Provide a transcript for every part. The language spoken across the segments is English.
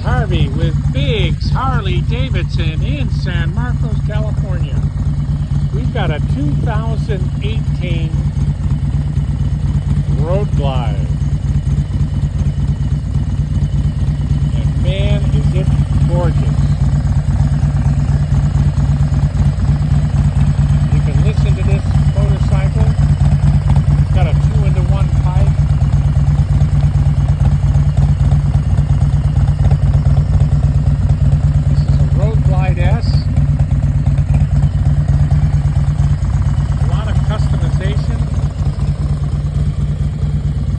Harvey with Biggs Harley Davidson in San Marcos, California. We've got a 2018 Road Glide. And man, is it gorgeous. You can listen to this motorcycle. It's got a 2-in-1 pipe. S. A lot of customization.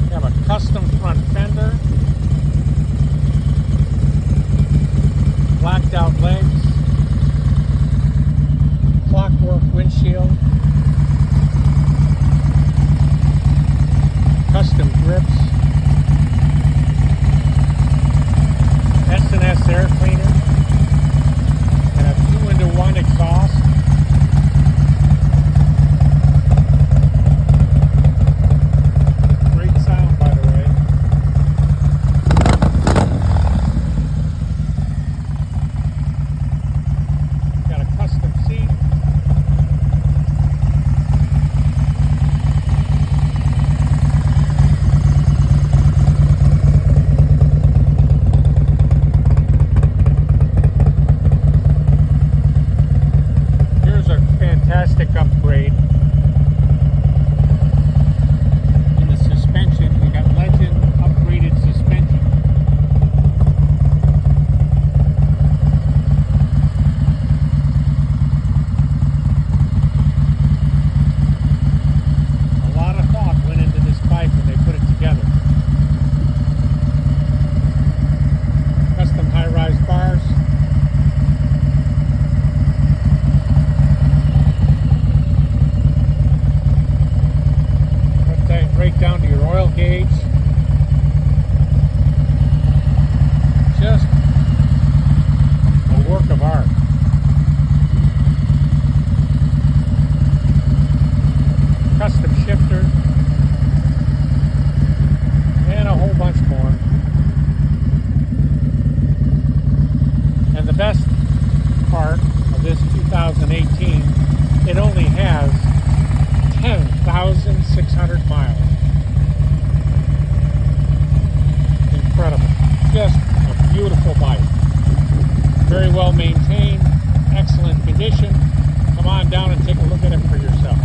We have a custom front fender, blacked out legs, clockwork windshield, custom grips, S&S air cleaner, one exhaust. Great sound, by the way. Got a custom seat. Fantastic upgrade in the suspension. We got Legend upgraded suspension. A lot of thought went into this bike when they put it together. Custom high-rise bars. Right down to your oil gauge. Just a work of art. Custom shifter and a whole bunch more. And the best part of this 2018, it only has 10,600 miles. Incredible. Just a beautiful bike. Very well maintained, excellent condition. Come on down and take a look at it for yourself.